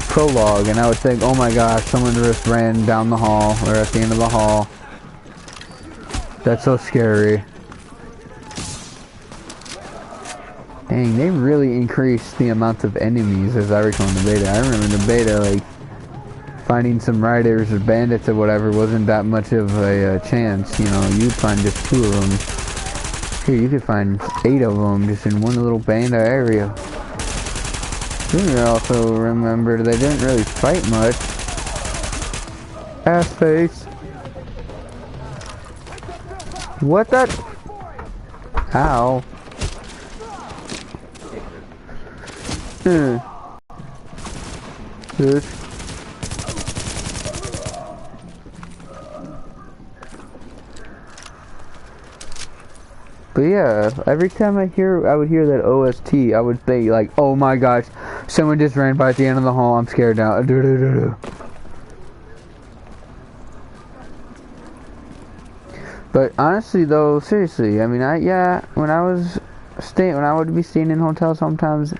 prologue, and I would think, oh my gosh, someone just ran down the hall, or at the end of the hall. That's so scary. Dang, they really increased the amount of enemies as I recall in the beta. I remember in the beta, like, finding some riders or bandits or whatever wasn't that much of a chance. You'd find just 2 of them. Here, you could find 8 of them just in one little banda area. Then you also remember they didn't really fight much. Ass face. What that? Ow. Good. But yeah, every time I would hear that OST, I would think like, oh my gosh, someone just ran by at the end of the hall, I'm scared now. But honestly though, seriously, I mean, when I would be staying in hotels sometimes,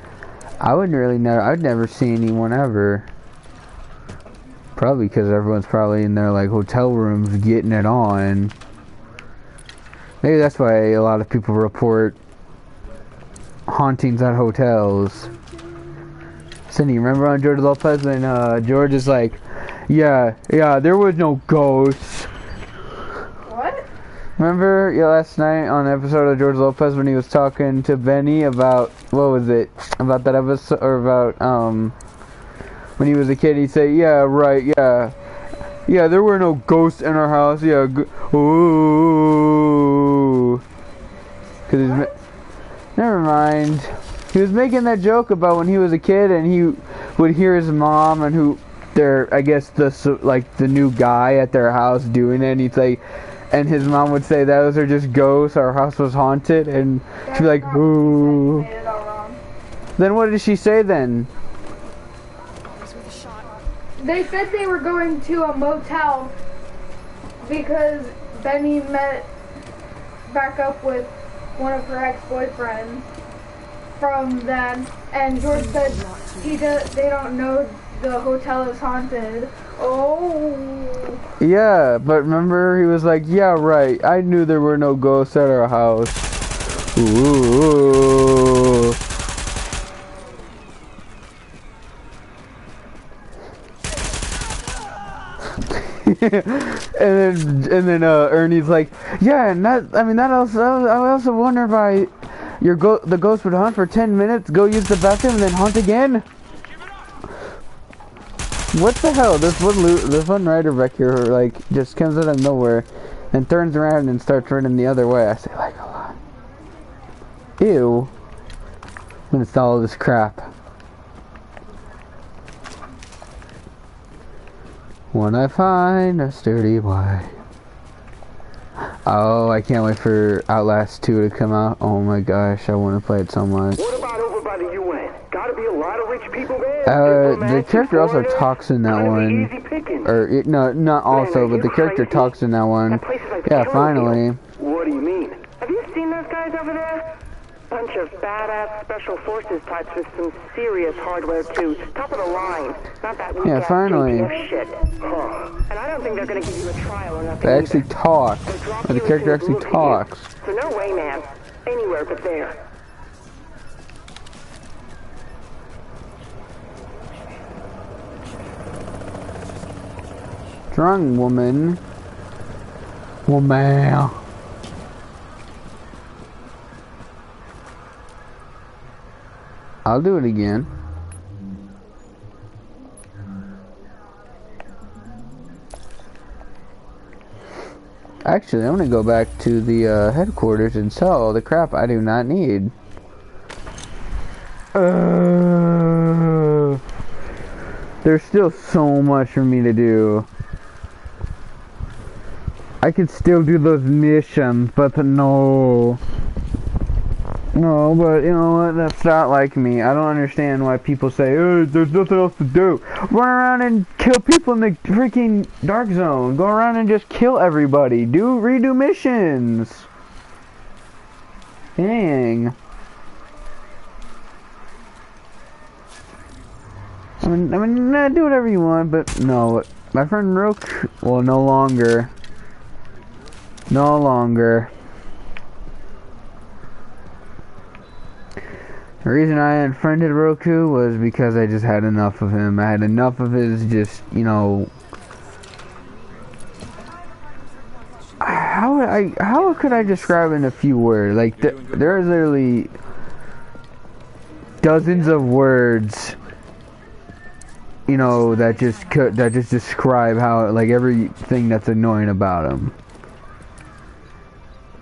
I'd never see anyone ever. Probably because everyone's probably in their like hotel rooms getting it on. Maybe that's why a lot of people report hauntings at hotels. Cindy, remember on George Lopez when George is like, yeah, there was no ghosts.
What?
Remember last night on an episode of George Lopez when he was talking to Benny about, what was it? About that episode, or about, when he was a kid, he'd say, yeah, right, yeah. Yeah, there were no ghosts in our house. Yeah, ooh. Never mind. He was making that joke about when he was a kid and he would hear his mom and I guess the new guy at their house doing it. And he'd say, and his mom would say, those are just ghosts. Our house was haunted. And she'd be like, ooh. Then what did she say then?
They said they were going to a motel because Benny met back up with one of her ex-boyfriends from them, and George said they don't know the hotel is haunted. Oh.
Yeah, but remember he was like, yeah, right. I knew there were no ghosts at our house. Ooh. and then Ernie's like, yeah, and I also wonder why the ghost would haunt for 10 minutes, go use the bathroom, and then haunt again. What the hell? This one rider back here like just comes out of nowhere and turns around and starts running the other way. I say like a lot. Ew. I'm gonna install all this crap. When I find a sturdy wife, Oh, I can't wait for Outlast 2 to come out. Oh my gosh, I want to play it so much.
What about over by the UN? Gotta be a lot of rich people there.
The character also talks in that one. No, not also, but the character talks in that one. Yeah, finally.
What do you mean? Have you seen those guys over there? Bunch of badass special forces types with some serious hardware too. Top of the line. Not that weak ass
finally.
JPF shit. And I don't think they're gonna give you a trial or nothing.
They actually talk. The character actually talks.
So no way, man. Anywhere but there.
Strong woman. Woman. I'll do it again. Actually, I'm gonna go back to the headquarters and sell all the crap I do not need. There's still so much for me to do. I could still do those missions, but no. No, but you know what? That's not like me. I don't understand why people say, oh, there's nothing else to do. Run around and kill people in the freaking dark zone. Go around and just kill everybody. Redo missions. Dang. I mean, do whatever you want, but no. My friend Rook, well, no longer. No longer. The reason I unfriended Roku was because I just had enough of him. I had enough of his just, you know... How could I describe it in a few words? Like, there are literally dozens of words, you know, that just describe how, like, everything that's annoying about him.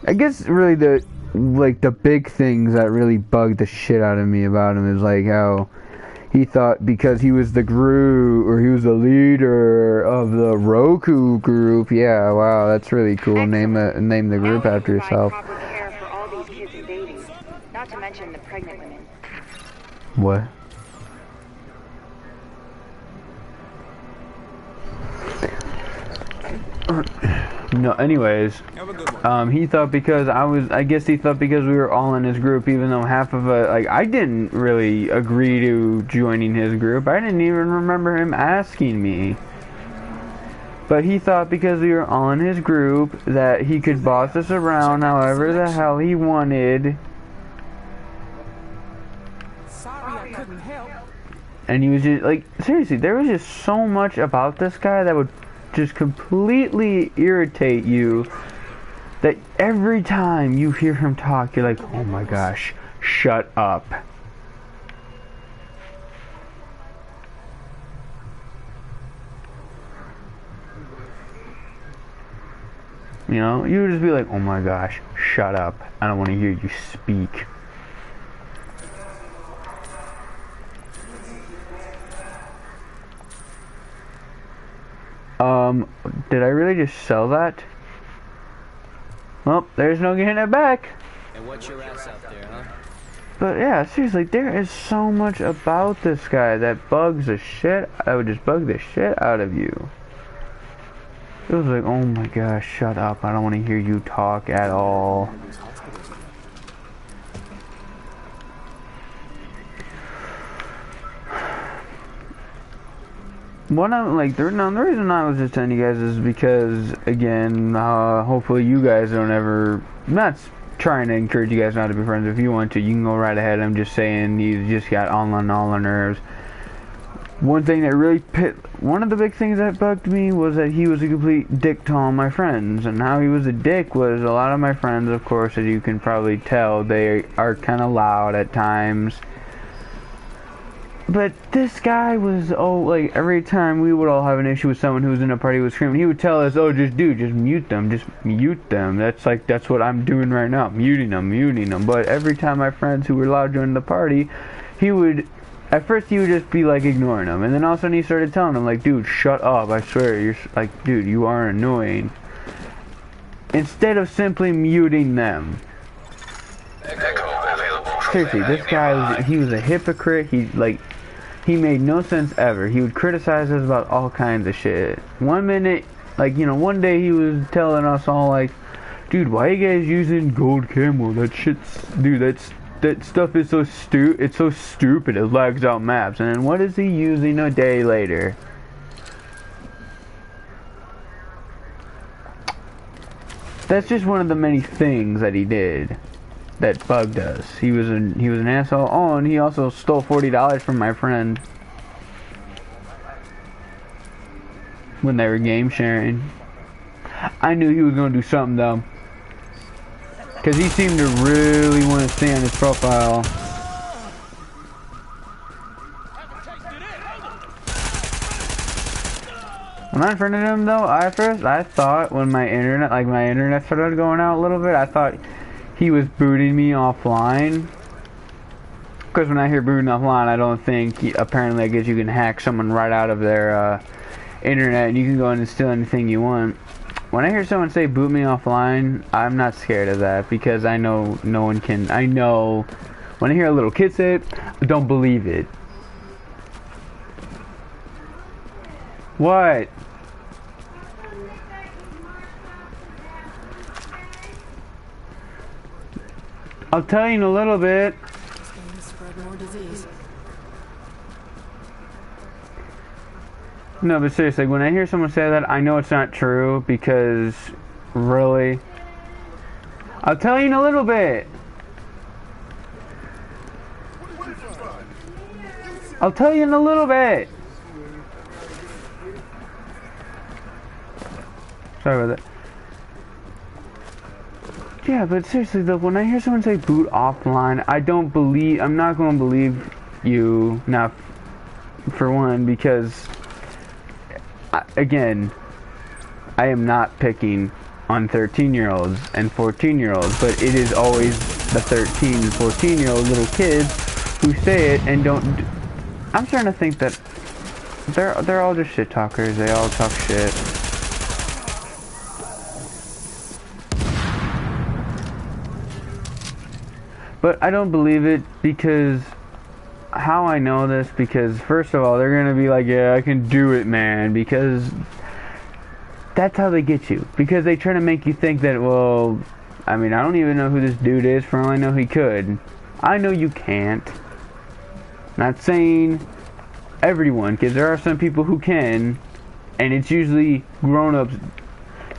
I guess really the big things that really bugged the shit out of me about him is like how he thought because he was the group or he was the leader of the Roku group. Yeah, wow, that's really cool. Name the group after yourself.
Proper care for all these kids and babies, not to mention the pregnant women.
What? No, anyways, he thought because I guess he thought because we were all in his group, even though half of it, like, I didn't really agree to joining his group. I didn't even remember him asking me. But he thought because we were all in his group that he could boss us around however the hell he wanted.
Sorry, I couldn't help.
And he was just, like, seriously, there was just so much about this guy that would just completely irritate you, that every time you hear him talk, you're like, oh my gosh, shut up. You know, you would just be like, oh my gosh, shut up. I don't want to hear you speak. Did I really just sell that? Well, there's no getting it back.
And what's your ass out there, huh?
But yeah, seriously, there is so much about this guy that would just bug the shit out of you. It was like, oh my gosh, shut up. I don't want to hear you talk at all. The reason I was just telling you guys is because, again, hopefully you guys don't ever, I'm not trying to encourage you guys not to be friends. If you want to, you can go right ahead. I'm just saying, you just got all on nerves. One thing that really one of the big things that bugged me was that he was a complete dick to all my friends. And how he was a dick was, a lot of my friends, of course, as you can probably tell, they are kind of loud at times. But this guy was, like, every time we would all have an issue with someone who was in a party with screaming, he would tell us, just mute them. That's what I'm doing right now, muting them. But every time my friends who were loud joined the party, at first he would just be, like, ignoring them. And then all of a sudden he started telling them, like, dude, shut up, I swear, you're, like, dude, you are annoying. instead of simply muting them. Seriously, this guy, he was a hypocrite. He made no sense ever. He would criticize us about all kinds of shit. One minute, like, you know, one day he was telling us all, like, dude, why are you guys using gold camo? That shit's, dude, that stuff is so it's so stupid, it lags out maps. And then what is he using a day later? That's just one of the many things that he did that bugged us. He was an asshole. Oh, and he also stole $40 from my friend when they were game sharing. I knew he was gonna do something though, because he seemed to really want to stay on his profile. When I friended him though, I thought when my internet started going out a little bit, I thought he was booting me offline. Because when I hear booting offline, I don't think, apparently I guess you can hack someone right out of their internet and you can go in and steal anything you want. When I hear someone say boot me offline, I'm not scared of that, because I know no one can. I know when I hear a little kid say it, I don't believe it. What? I'll tell you in a little bit.
It's going to spread more disease.
No, but seriously, when I hear someone say that, I know it's not true, because, really? I'll tell you in a little bit. I'll tell you in a little bit. Sorry about that. Yeah, but seriously though, when I hear someone say boot offline, I'm not going to believe you, now, for one, because, again, I am not picking on 13-year-olds and 14-year-olds, but it is always the 13 and 14-year-old little kids who say it and don't. I'm starting to think that they're all just shit talkers. They all talk shit. But I don't believe it, because how I know this, because first of all, they're gonna be like, yeah, I can do it, man, because that's how they get you. Because they try to make you think that, well, I mean, I don't even know who this dude is. For all I know, he could. I know you can't. Not saying everyone, because there are some people who can, and it's usually grown-ups,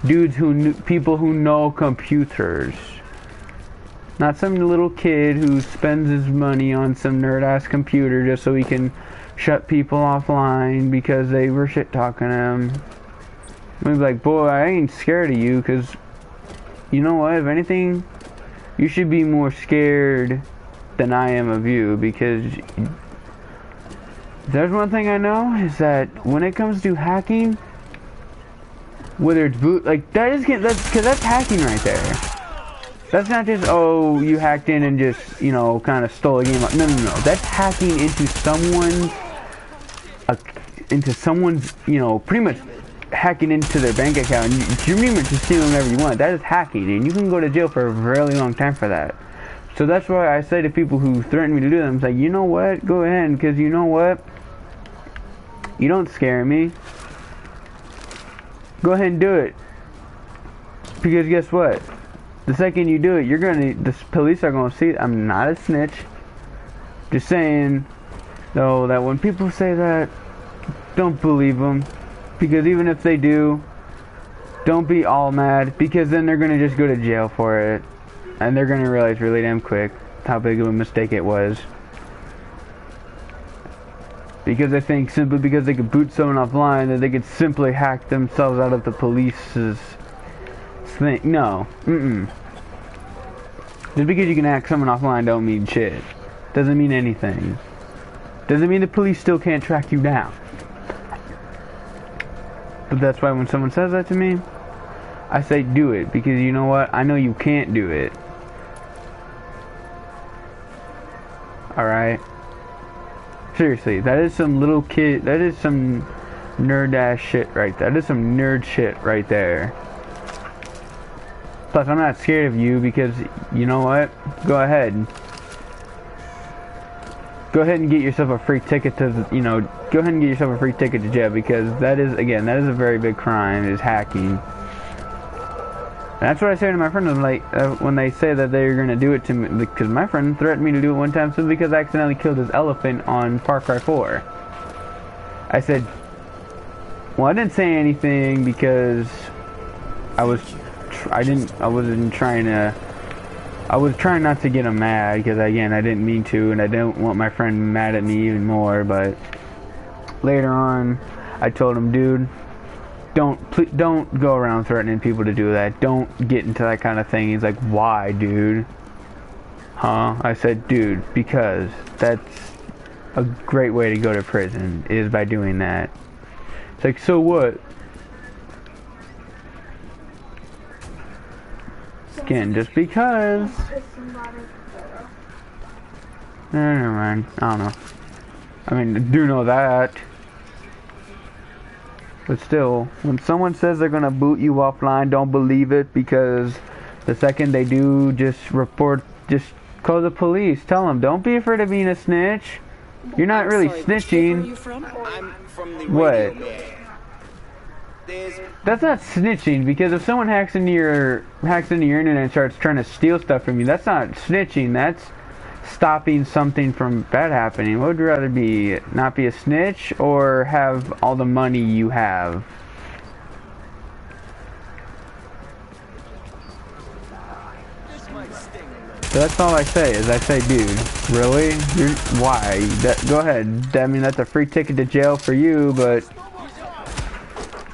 dudes people who know computers. Not some little kid who spends his money on some nerd-ass computer just so he can shut people offline because they were shit-talking him. We'd be like, boy, I ain't scared of you, because, you know what, if anything, you should be more scared than I am of you, because there's one thing I know, is that when it comes to hacking, whether it's that's hacking right there. That's not just, oh, you hacked in and just, you know, kind of stole a game. No. That's hacking into someone's, you know, pretty much hacking into their bank account. And you pretty much just stealing whatever you want. That is hacking, and you can go to jail for a really long time for that. So that's why I say to people who threaten me to do them, it's like, you know what, go ahead, because you know what, you don't scare me. Go ahead and do it. Because guess what? The second you do it, the police are gonna see it. I'm not a snitch. Just saying, though, that when people say that, don't believe them. Because even if they do, don't be all mad. Because then they're gonna just go to jail for it. And they're gonna realize really damn quick how big of a mistake it was. Because they think simply because they could boot someone offline that they could simply hack themselves out of the police's thing. No. Just because you can hack someone offline don't mean shit. Doesn't mean anything. Doesn't mean the police still can't track you down. But that's why when someone says that to me, I say do it. Because you know what? I know you can't do it. Alright? Seriously, that is some little kid, that is some nerd ass shit right there. That is some nerd shit right there. Plus, I'm not scared of you because, you know what? Go ahead. Go ahead and get yourself a free ticket to, go ahead and get yourself a free ticket to jail because that is, again, that is a very big crime, is hacking. And that's what I say to my friend, like, when they say that they're going to do it to me, because my friend threatened me to do it one time simply because I accidentally killed his elephant on Far Cry 4. I said, well, I didn't say anything because I was trying not to get him mad because, again, I didn't mean to, and I don't want my friend mad at me even more. But later on, I told him, dude, don't go around threatening people to do that. Don't get into that kind of thing. He's like, why, dude? Huh? I said, dude, because that's a great way to go to prison, is by doing that. It's like, so what? Again, just because. Never mind. I don't know. I mean, I do know that. But still, when someone says they're gonna boot you offline, don't believe it, because the second they do, just call the police. Tell them, don't be afraid of being a snitch. You're not really snitching.
I'm from the
What?
radio, man.
That's not snitching, because if someone hacks into your internet and starts trying to steal stuff from you, that's not snitching. That's stopping something from bad happening. What would you rather be? Not be a snitch or have all the money you have? So that's all I say, is I say, dude, really? Why? Go ahead. I mean, that's a free ticket to jail for you, but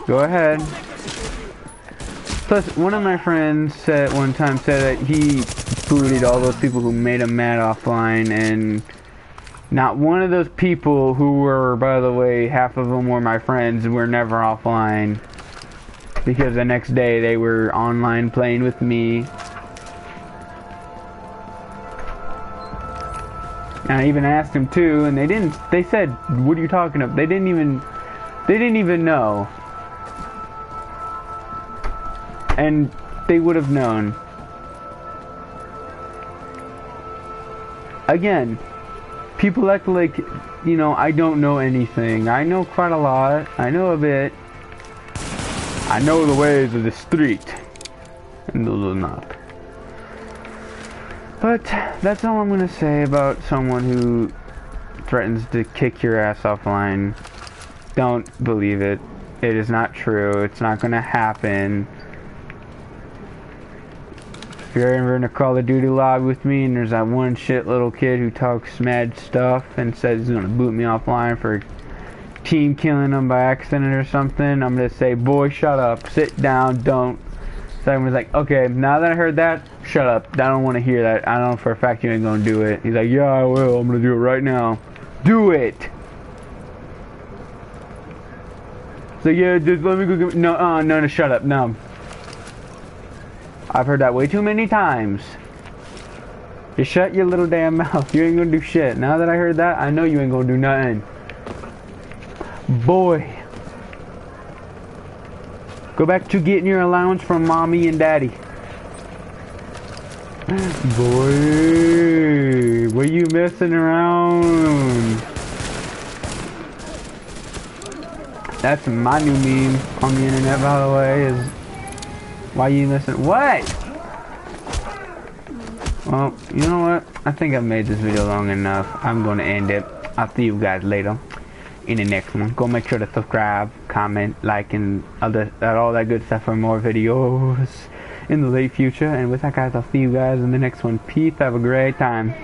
go ahead. Plus, one of my friends said one time that he booted all those people who made him mad offline, and not one of those people who were, by the way, half of them were my friends, were never offline, because the next day they were online playing with me. And I even asked them too, and they said, what are you talking about? They didn't even know. And they would have known. Again, people act like, I don't know anything. I know quite a lot. I know a bit. I know the ways of the street. And those are not. But that's all I'm going to say about someone who threatens to kick your ass offline. Don't believe it. It is not true. It's not going to happen. If you're ever in a Call of Duty lobby with me and there's that one shit little kid who talks mad stuff and says he's going to boot me offline for team killing him by accident or something, I'm going to say, boy, shut up. Sit down. Don't. So I was like, okay, now that I heard that, shut up. I don't want to hear that. I know for a fact you ain't going to do it. He's like, yeah, I will. I'm going to do it right now. Do it. So yeah, just let me go get... No, shut up. No. I've heard that way too many times. Just shut your little damn mouth. You ain't gonna do shit. Now that I heard that, I know you ain't gonna do nothing. Boy. Go back to getting your allowance from mommy and daddy. Boy. What you messing around? That's my new meme on the internet, by the way, is why you listen. What? Well, you know what? I think I've made this video long enough. I'm going to end it. I'll see you guys later in the next one. Go make sure to subscribe, comment, like, and all that good stuff for more videos in the late future. And with that, guys, I'll see you guys in the next one. Peace. Have a great time.